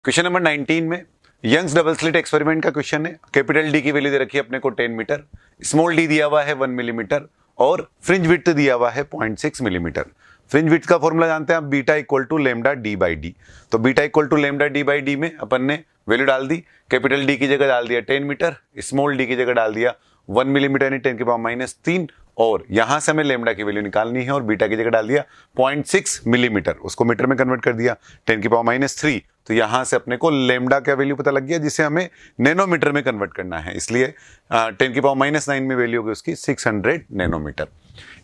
Question number 19 में Young's double slit experiment का question है। कैपिटल डी की वैल्यू दे रखी है अपने को 10 मीटर, स्मॉल डी दिया हुआ है 1 मिलीमीटर और फ्रिंज विड्थ दिया हुआ है 0.6 मिलीमीटर। फ्रिंज विड्थ का फॉर्मूला जानते हैं आप, beta equal to lambda D by D. तो beta equal to lambda D by D में अपन ने वैल्यू डाल दी। कैपिटल डी की जगह डाल दिया 10 मीटर, स्मॉल डी की जगह डाल दिया 1 मिलीमीटर यानी 10 की पावर -3 और यहां से हमें लेमडा की वैल्यू निकालनी है और बीटा की जगह डाल दिया 0.6 मिलीमीटर, उसको मीटर में कन्वर्ट कर दिया 10 की पावर -3। तो यहां से अपने को लेमडा का वैल्यू पता लग गया जिसे हमें नैनोमीटर में कन्वर्ट करना है, इसलिए 10 की पावर -9 में वैल्यू होगी उसकी 600 नैनोमीटर।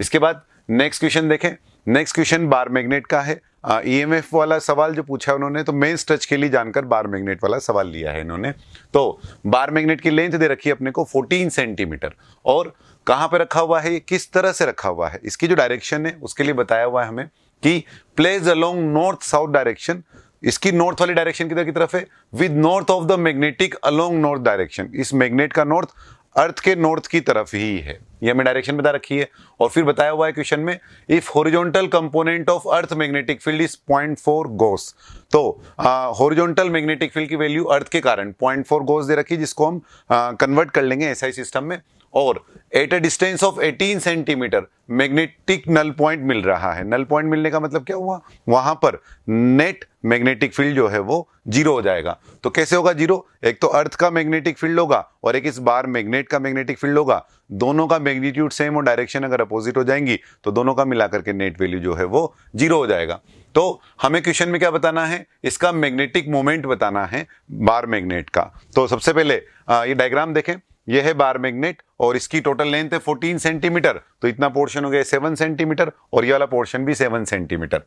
इसके बाद नेक्स्ट क्वेश्चन देखें। नेक्स्ट क्वेश्चन बार मैग्नेट का है। ईएमएफ वाला सवाल जो पूछा उन्होंने तो मेंस टच के लिए जानकर बार मैग्नेट वाला सवाल लिया है इन्होंने। तो बार मैग्नेट की लेंथ दे रखी है अपने को 14 सेंटीमीटर और कहां पे रखा हुआ है, ये किस तरह से रखा हुआ है, इसकी जो डायरेक्शन है उसके लिए बताया हुआ है हमें कि place along north south direction. इसकी नॉर्थ वाली डायरेक्शन किधर की तरफ है, with north of the magnetic along north direction. इस मैग्नेट का नॉर्थ अर्थ के नॉर्थ की तरफ ही है, ये हमें डायरेक्शन बता रखी है। और फिर बताया हुआ है क्वेश्चन में if horizontal component of earth magnetic field is 0.4 गोस। तो हॉरिजॉन्टल मैग्नेटिक फील्ड की वैल्यू अर्थ के कारण 0.4 गोस दे रखी, जिसको हम कन्वर्ट कर लेंगे एसआई सिस्टम में। और at a distance of 18 centimetre magnetic null point मिल रहा है। नल पॉइंट मिलने का मतलब क्या हुआ, वहां पर नेट मैग्नेटिक फील्ड जो है वो जीरो हो जाएगा। तो कैसे होगा जीरो, एक तो अर्थ का मैग्नेटिक फील्ड होगा और एक इस बार मैग्नेट का मैग्नेटिक फील्ड होगा, दोनों का मैग्नीट्यूड सेम और डायरेक्शन अगर अपोजिट हो जाएंगी तो दोनों का मिलाकर के नेट वैल्यू जो है वो जीरो हो जाएगा। तो हमें क्वेश्चन में क्या बताना है, इसका मैग्नेटिक मोमेंट बताना है बार मैग्नेट का। तो सबसे पहले ये डायग्राम देखें, यह है बार मैग्नेट और इसकी टोटल लेंथ है 14 सेंटीमीटर, तो इतना पोर्शन हो गया 7 सेंटीमीटर और ये वाला पोर्शन भी 7 सेंटीमीटर।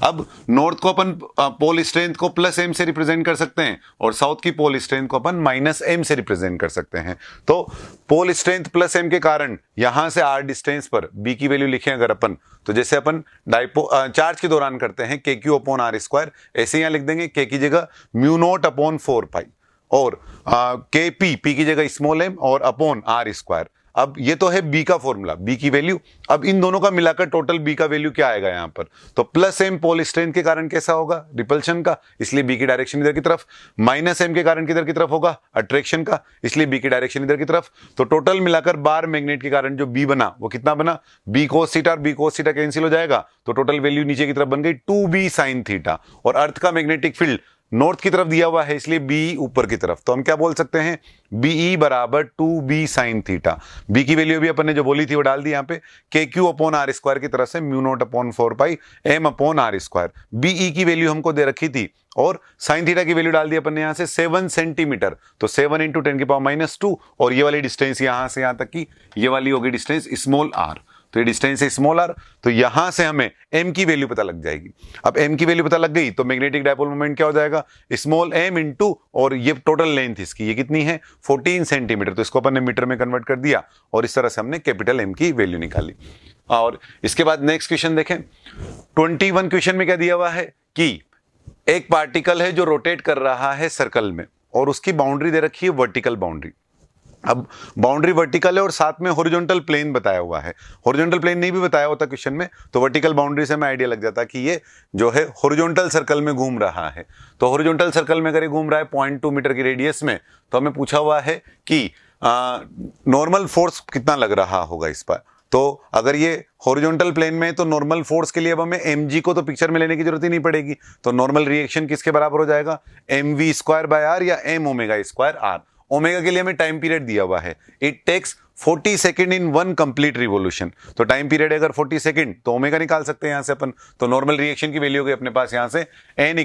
अब नॉर्थ को अपन पोल स्ट्रेंथ को +m से रिप्रेजेंट कर सकते हैं और साउथ की पोल स्ट्रेंथ को अपन -m से रिप्रेजेंट कर सकते हैं। तो पोल स्ट्रेंथ +m के कारण यहां से r डिस्टेंस पर b की वैल्यू लिखें अगर अपन, तो जैसे अपन चार्ज के दौरान करते हैं kq/r², ऐसे यहां लिख देंगे k की जगह μ0/4π और Kp p की जगह स्मॉल m और अपॉन r²। अब ये तो है b का फॉर्मूला, b की वैल्यू। अब इन दोनों का मिलाकर टोटल b का वैल्यू क्या आएगा यहाँ पर, तो +m पोल स्ट्रेंथ के कारण कैसा होगा, रिपल्शन का, इसलिए b की डायरेक्शन इधर की तरफ। -m के कारण किधर की तरफ होगा, अट्रैक्शन का, इसलिए b की डायरेक्शन इधर की तरफ। तो टोटल मिलाकर बार मैग्नेट के कारण जो b बना वो कितना बना, b cos थीटा और b cos थीटा कैंसिल हो जाएगा, तो टोटल वैल्यू नीचे की तरफ बन गई 2b sin थीटा। और अर्थ का मैग्नेटिक फील्ड नॉर्थ की तरफ दिया हुआ है इसलिए बी ऊपर की तरफ, तो हम क्या बोल सकते हैं, बीई बराबर 2b sin थीटा। बी की वैल्यू भी अपन ने जो बोली थी वो डाल दी यहाँ पे, kq/r² की तरफ से μ0/4π m/r²। बीई की वैल्यू हमको दे रखी थी और साइन थीटा की वैल्यू डाल दी अपन ने यहाँ से 7 सेंटीमीटर, तो 7 × 10 की पावर -2 और ये वाली डिस्टेंस यहां से यहां तक की ये वाली होगी डिस्टेंस स्मॉल r, तो ये डिस्टेंस है स्मॉल r। तो यहां से हमें m की वैल्यू पता लग जाएगी। अब m की वैल्यू पता लग गई तो मैग्नेटिक डायपोल मोमेंट क्या हो जाएगा, स्मॉल m इंटू, और ये टोटल लेंथ इसकी ये कितनी है 14 सेंटीमीटर, तो इसको अपन ने मीटर में कन्वर्ट कर दिया और इस तरह से हमने कैपिटल M की वैल्यू निकाली। और इसके बाद नेक्स्ट क्वेश्चन देखें। 21 क्वेश्चन में क्या दिया हुआ है कि एक पार्टिकल है जो रोटेट कर रहा है सर्कल में और उसकी बाउंड्री दे रखी है वर्टिकल बाउंड्री। अब बाउंड्री वर्टिकल है और साथ में हॉरिजॉन्टल प्लेन बताया हुआ है। हॉरिजॉन्टल प्लेन नहीं भी बताया होता क्वेश्चन में तो वर्टिकल बाउंड्री से हमें आइडिया लग जाता कि ये जो है हॉरिजॉन्टल सर्कल में घूम रहा है। तो हॉरिजॉन्टल सर्कल में अगर ये घूम रहा है 0.2 मीटर की रेडियस में, तो हमें पूछा हुआ है कि नॉर्मल फोर्स कितना लग रहा होगा इस पर। तो अगर ये हॉरिजॉन्टल प्लेन में तो नॉर्मल फोर्स के लिए अब हमें mg को तो पिक्चर में लेने की जरूरत ही नहीं पड़ेगी, तो नॉर्मल रिएक्शन किसके बराबर हो जाएगा, mv²/r या m⍵²r। ओमेगा के लिए हमें टाइम पीरियड दिया हुआ है, it takes 40 second in 1 complete revolution. तो टाइम पीरियड अगर 40 सेकेंड तो ओमेगा निकाल सकते हैं यहां से अपन। तो नॉर्मल रिएक्शन की वैल्यू होगी अपने पास यहां से n =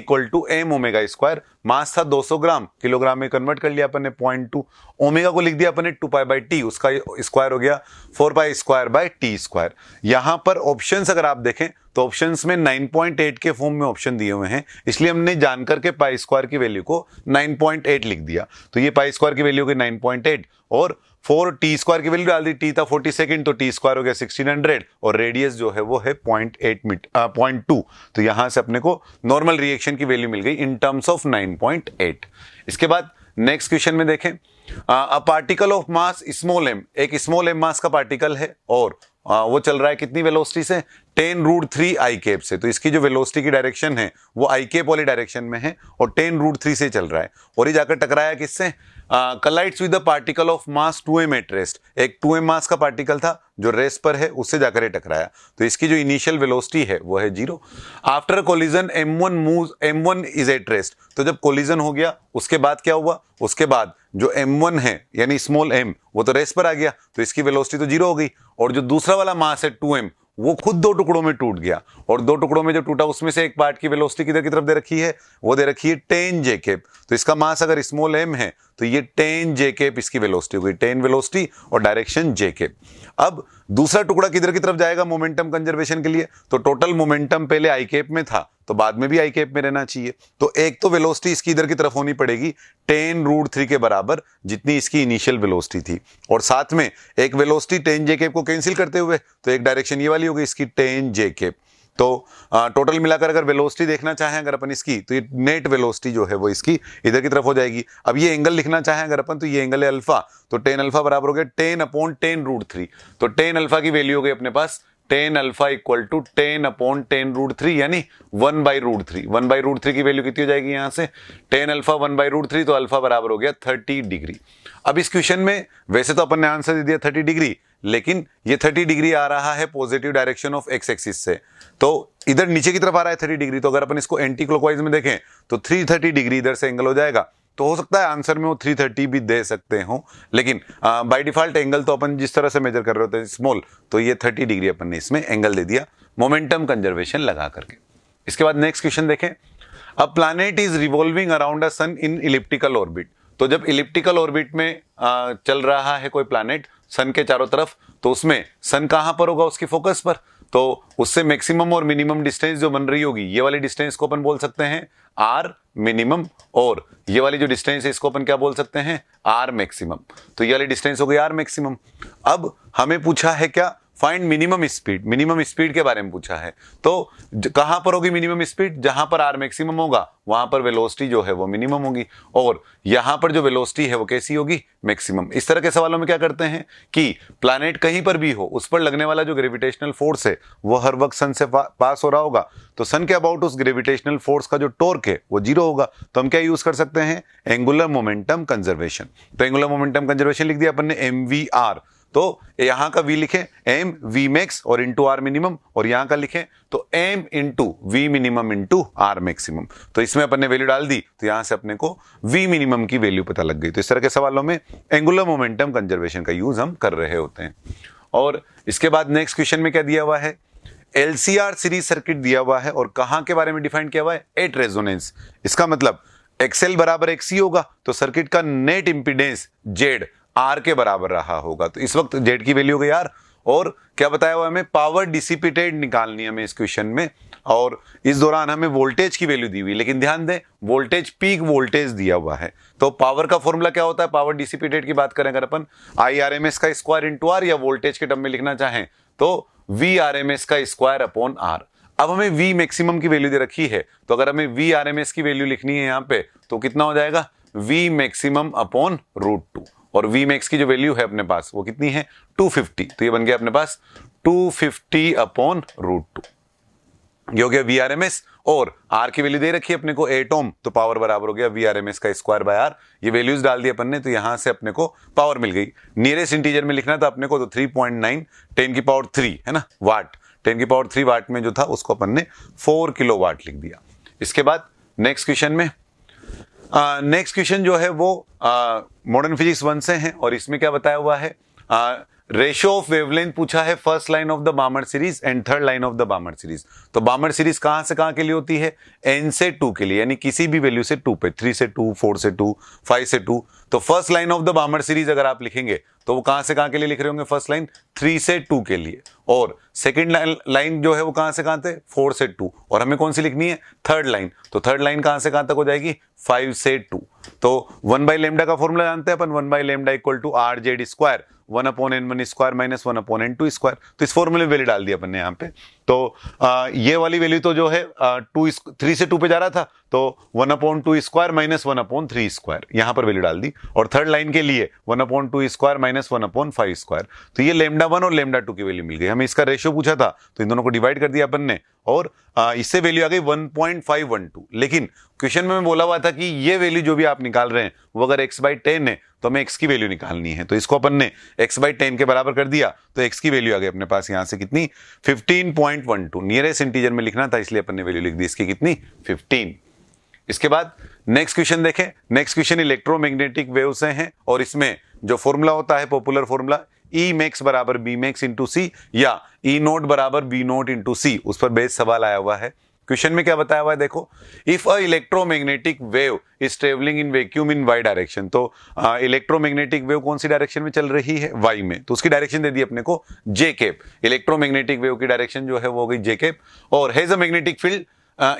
m⍵²। मास था 200 ग्राम, किलोग्राम में कन्वर्ट कर लिया अपन ने 0.2। ओमेगा को लिख दिया अपन ने 2π/t, उसका स्क्वायर हो गया 4π²/t²। यहां पर ऑप्शंस अगर आप देखें तो ऑप्शंस में 9.8 के फॉर्म में ऑप्शन दिए हुए हैं, इसलिए हमने जानकर के π² की वैल्यू को 9.8 लिख दिया। तो ये π² की वैल्यू हो गई 9.8 और 4t² की वैल्यू डाल दी, t था 40 सेकंड तो t² हो गया 1600 और रेडियस जो है वो है 0.2। तो यहां से अपने को नॉर्मल रिएक्शन की वैल्यू मिल गई इन टर्म्स ऑफ 9.8। इसके बाद नेक्स्ट क्वेश्चन में देखें, a particle of mass small m, एक स्मॉल m मास का पार्टिकल है और वो चल रहा है कितनी वेलोसिटी से, 10√3 आई कैप से। तो इसकी जो वेलोसिटी की डायरेक्शन है वो आई कैप वाली डायरेक्शन में है और 10√3 से चल रहा है। और ये जाकर टकराया किससे, collides with the particle of mass 2m at rest. एक 2m मास का पार्टिकल था जो रेस्ट पर है, उससे जाकर ये टकराया। तो इसकी जो इनिशियल वेलोसिटी है वो है 0। After collision m1 is at rest. तो जब कोलिजन हो गया उसके बाद क्या हुआ, उसके बाद जो m1 है यानी स्मॉल m वो तो रेस्ट पर आ गया, तो इसकी वेलोसिटी तो 0 हो गई। और जो दूसरा वाला मास है 2m वो खुद 2 टुकड़ों में टूट गया, और 2 टुकड़ों में जो टूटा उसमें से एक पार्ट की वेलोसिटी किधर की तरफ दे रखी है, वो दे रखी है 10 जे कैप। तो इसका मास अगर स्मॉल m है तो ये 10 जे कैप इसकी वेलोसिटी हो गई, 10 वेलोसिटी और डायरेक्शन जे कैप। अब दूसरा टुकड़ा किधर की तरफ जाएगा मोमेंटम कंजर्वेशन के लिए, तो टोटल मोमेंटम पहले आई कैप में था तो बाद में भी आई कैप में रहना चाहिए। तो एक तो वेलोसिटी इसकी इधर की तरफ होनी पड़ेगी 10√3 के बराबर जितनी इसकी इनिशियल वेलोसिटी थी, और साथ में एक वेलोसिटी 10 जे कैप को कैंसिल करते हुए तो एक डायरेक्शन ये वाली हो गई इसकी 10 जे कैप। तो टोटल मिलाकर अगर वेलोसिटी देखना चाहें अगर अपन इसकी, तो ये नेट वेलोसिटी जो है वो इसकी इधर की तरफ हो जाएगी। अब ये एंगल लिखना चाहें अगर अपन, तो ये एंगल है अल्फा, तो 10 अल्फा बराबर हो गया 10/10√3। तो 10 अल्फा की वैल्यू हो गई अपने पास 10 अल्फा इक्वल टू 10/10√3 यानी 1/√3। 1/√3 की वैल्यू कितनी हो जाएगी यहां से, 10 अल्फा 1/√3, तो अल्फा बराबर हो गया 30 डिग्री। अब इस क्वेश्चन में वैसे तो अपन ने आंसर दे दिया 30 डिग्री, लेकिन ये 30 डिग्री आ रहा है positive direction of x axis से, तो इधर नीचे की तरफ आ रहा है 30 डिग्री। तो अगर अपन इसको एंटी क्लॉकवाइज में देखें तो 330 डिग्री इधर से एंगल हो जाएगा। तो हो सकता है आंसर में वो 330 भी दे सकते हो, लेकिन बाय डिफॉल्ट एंगल तो अपन जिस तरह से मेजर कर रहे होते हैं स्मॉल, तो ये 30 डिग्री अपन ने इसमें एंगल दे दिया मोमेंटम कंजर्वेशन लगा करके। इसके बाद नेक्स्ट क्वेश्चन देखें। A planet is revolving around a sun in elliptical orbit. तो जब इलिप्टिकल ऑर्बिट में चल रहा है कोई प्लैनेट सन के चारों तरफ, तो उसमें सन कहां पर होगा, उसकी फोकस पर। तो उससे मैक्सिमम और मिनिमम डिस्टेंस जो बन रही होगी, ये वाली डिस्टेंस को अपन बोल सकते हैं आर मिनिमम, और ये वाली जो डिस्टेंस है इसको अपन क्या बोल सकते हैं, आर मैक्सिमम। तो ये वाली डिस्टेंस हो गई आर मैक्सिमम। अब हमें पूछा है क्या, find minimum speed. Minimum speed के बारे में पूछा है, तो कहां पर होगी मिनिमम स्पीड, जहां पर आर मैक्सिमम होगा वहां पर वेलोसिटी जो है वो मिनिमम होगी, और यहां पर जो वेलोसिटी है वो कैसी होगी, मैक्सिमम। इस तरह के सवालों में क्या करते हैं कि प्लैनेट कहीं पर भी हो उस पर लगने वाला जो ग्रेविटेशनल फोर्स है वो हर वक्त सन से पास हो रहा होगा, तो सन के अबाउट उस ग्रेविटेशनल फोर्स का जो टॉर्क है वो 0 होगा। तो हम क्या यूज कर सकते हैं, एंगुलर मोमेंटम कंजर्वेशन। तो एंगुलर मोमेंटम कंजर्वेशन लिख दिया अपन ने MVR। तो यहां का V लिखे M V max और इंटू R मिनिमम, और यहां का लिखे तो M into V minimum into R maximum. तो इसमें अपन ने वैल्यू डाल दी, तो यहां से अपने को V मिनिमम की वैल्यू पता लग गई। तो इस तरह के सवालों में एंगुलर मोमेंटम कंजर्वेशन का यूज हम कर रहे होते हैं। और इसके बाद नेक्स्ट क्वेश्चन में क्या दिया हुआ है, LCR सीरीज सर्किट दिया हुआ है और कहां के बारे में डिफाइन किया हुआ है, एट रेजोनेंस। इसका मतलब XL बराबर XC होगा, तो सर्किट का नेट इंपीडेंस Z R के बराबर रहा होगा। तो इस वक्त Z की वैल्यू हो गई R, और क्या बताया हुआ हमें, पावर डिसिपेटेड निकालनी है हमें इस क्वेश्चन में, और इस दौरान हमें वोल्टेज की वैल्यू दी हुई, लेकिन ध्यान दें वोल्टेज पीक वोल्टेज दिया हुआ है। तो पावर का फॉर्मूला क्या होता है, पावर डिसिपेटेड की बात करें अगर अपन, IRMS का स्क्वायर इंटू R, या वोल्टेज के टर्म में लिखना चाहें तो VRMS का स्क्वायर अपॉन R। अब हमें V मैक्सिमम की वैल्यू दे रखी है, तो अगर हमें VRMS की वैल्यू लिखनी है यहां पे, तो कितना हो जाएगा, V मैक्सिमम अपॉन √2, और V मैक्स की जो वैल्यू है अपने पास वो कितनी है 250। तो ये बन गया अपने पास 250 अपॉन √2, ये हो गया VRMS, और R की वैल्यू दे रखी है अपने को 8 ओम, तो पावर बराबर हो गया VRMS का स्क्वायर बाय R। ये वैल्यूज डाल दी अपन ने, तो यहां से अपने को पावर मिल गई। नियरेस्ट इंटीजर में लिखना था अपने को, तो 3.9 10 की पावर 3 है ना वाट, 10 की पावर 3 वाट में जो था उसको अपन ने 4 किलो वाट लिख दिया। इसके बाद नेक्स्ट क्वेश्चन में, नेक्स्ट क्वेश्चन जो है वो मॉडर्न फिजिक्स 1 से है, और इसमें क्या बताया हुआ है, रेशियो ऑफ वेवलेंथ पूछा है first line of the बामर series and third line of the बामर series. तो बामर सीरीज कहां से कहां के लिए होती है, n से 2 के लिए, यानी किसी भी वैल्यू से 2 पे, 3 से 2, 4 से 2, 5 से 2। तो first line of the बामर series अगर आप लिखेंगे तो वो कहां से कहां के लिए लिख रहे होंगे, फर्स्ट लाइन 3 से 2 के लिए, और सेकंड लाइन जो है वो कहां से कहां थे, 4 से 2, और हमें कौन सी लिखनी है, थर्ड लाइन। तो थर्ड लाइन कहां से कहां तक हो जाएगी, 5 से 2। तो 1/λ का फॉर्मूला जानते हैं अपन, 1/λ equal to RZ square 1/n1 square minus 1/n2 square. तो इस फॉर्मूले में वैल्यू डाल दी अपन ने यहाँ पे, तो ये वाली वैल्यू तो जो है 3 से 2 पे जा रहा था, तो 1/2 स्क्वायर माइनस 1/3 स्क्वायर यहां पर वैल्यू डाल दी। और थर्ड लाइन के लिए 1/2 स्क्वायर माइनस 1/5 स्क्वायर, तो ये λ1 और λ2 की वैल्यू मिल गई। हमें इसका रेशियो पूछा था तो इन दोनों को डिवाइड कर दिया अपन ने, और इससे वैल्यू आ गई 1.512। लेकिन क्वेश्चन में बोला हुआ था कि ये वैल्यू जो भी आप निकाल रहे हैं वो अगर x/10 है तो हमें x की वैल्यू निकालनी है, तो इसको अपन ने x/10 के बराबर कर दिया, तो x की वैल्यू आ गई अपने पास यहां से कितनी 15.12। नियरेस्ट इंटीजर में लिखना था इसलिए अपन ने वैल्यू लिख दी इसकी कितनी 15। इसके बाद नेक्स्ट क्वेश्चन देखें। नेक्स्ट क्वेश्चन इलेक्ट्रोमैग्नेटिक वेव से है, और इसमें जो फॉर्मूला होता है पॉपुलर फॉर्मूला E max बराबर B max इंटू सी या E नोट बराबर B नोट इंटू सी, उस पर बेस सवाल आया हुआ है। क्वेश्चन में क्या बताया हुआ है देखो, if a electromagnetic wave is travelling in vacuum in Y direction, तो इलेक्ट्रोमैग्नेटिक वेव कौन सी डायरेक्शन में चल रही है वाई में, तो उसकी डायरेक्शन दे दी अपने को जे कैप। इलेक्ट्रोमैग्नेटिक वेव की डायरेक्शन जो है वो हो गई जे कैप, और हैज अ मैग्नेटिक फील्ड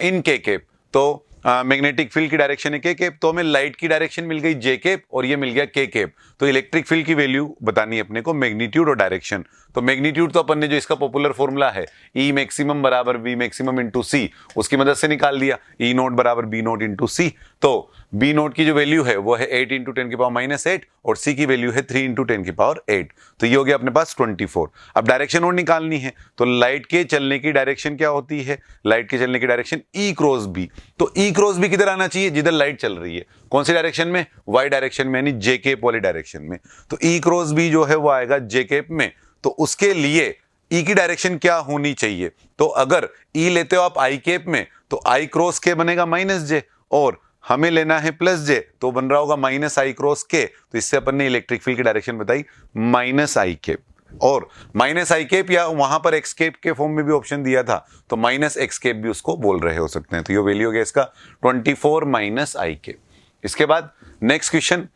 इन के कैप, तो मैग्नेटिक फील्ड की डायरेक्शन है के कैप, तो हमें लाइट की डायरेक्शन मिल गई जे कैप और ये मिल गया के कैप। तो इलेक्ट्रिक फील्ड की वैल्यू बतानी है अपने को मैग्नीट्यूड और डायरेक्शन। तो मैग्नीट्यूड तो अपन ने जो इसका पॉपुलर फॉर्मूला है ई मैक्सिमम बराबर वी मैक्सिमम इंटू सी, उसकी मदद से निकाल दिया। ई नोट बराबर बी नोट इंटू सी, तो बी नोट की जो वैल्यू है वो है 8 इंटू 10 की पावर -8 और सी की वैल्यू है 3 इंटू 10 की पावर 8, तो ये हो गया अपने पास 24। अब डायरेक्शन और निकालनी है, तो लाइट के चलने की डायरेक्शन क्या होती है, लाइट के चलने की डायरेक्शन ई क्रॉस बी। तो ई क्रॉस बी किधर आना चाहिए, जिधर लाइट चल रही है। कौन सी डायरेक्शन में, वाई डायरेक्शन में, यानी जे कैप वाली डायरेक्शन में। तो ई क्रॉस बी जो है वो आएगा जे कैप में, तो उसके लिए ई की डायरेक्शन क्या होनी चाहिए, तो अगर ई लेते हो आप आई कैप में तो आई क्रॉस के बनेगा -j, और हमें लेना है +j, तो बन रहा होगा -i क्रॉस k। तो इससे अपन ने इलेक्ट्रिक फील्ड की डायरेक्शन बताई -i कैप, और -i कैप या वहां पर x कैप के फॉर्म में भी ऑप्शन दिया था, तो -x कैप भी उसको बोल रहे हो सकते हैं। तो ये वैल्यू हो गया इसका 24 -i कैप। इसके बाद नेक्स्ट क्वेश्चन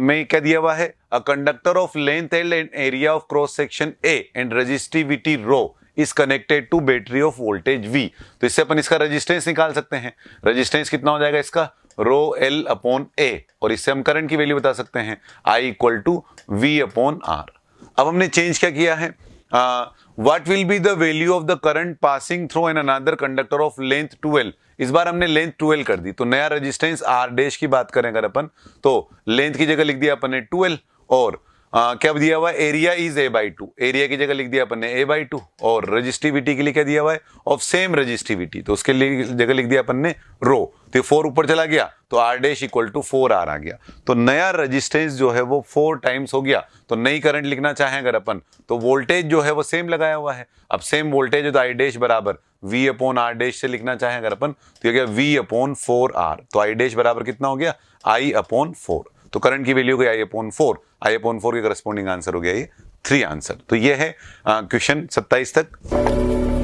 में क्या दिया हुआ है, a conductor of length L and area of cross section A and resistivity rho is connected to battery of voltage V। तो इससे अपन इसका रेजिस्टेंस निकाल सकते हैं। रेजिस्टेंस कितना हो जाएगा इसका ρl/A, और इससे हम करंट की वैल्यू बता सकते हैं I = V/R। अब हमने चेंज क्या किया है, what will be the value of the current passing through an another conductor of length 12। इस बार हमने लेंथ 12 कर दी, तो नया रेजिस्टेंस R डैश की बात करें अगर अपन, तो लेंथ की जगह लिख दिया अपन ने 12, और क्या दिया हुआ है, एरिया इज A/2, एरिया की जगह लिख दिया अपन ने A/2, और रजिस्टिविटी के लिए क्या दिया हुआ है, ऑफ सेम रजिस्टिविटी, तो उसके लिए जगह लिख दिया अपन ने रो। तो 4 ऊपर चला गया तो R डैश = 4R आ गया। तो नया रजिस्टेंस जो है वो 4 टाइम्स हो गया। तो नई करंट लिखना चाहें अगर अपन, तो वोल्टेज जो है वो सेम लगाया हुआ है। अब सेम वोल्टेज है तो I डैश बराबर V/R डैश से लिखना चाहें अगर अपन, तो ये हो गया V/4R। तो I डैश बराबर कितना हो गया, I/4। तो करंट की वैल्यू हो गई I/4, I/4 के करस्पॉन्डिंग आंसर हो गया ये 3 आंसर। तो ये है क्वेश्चन 27 तक।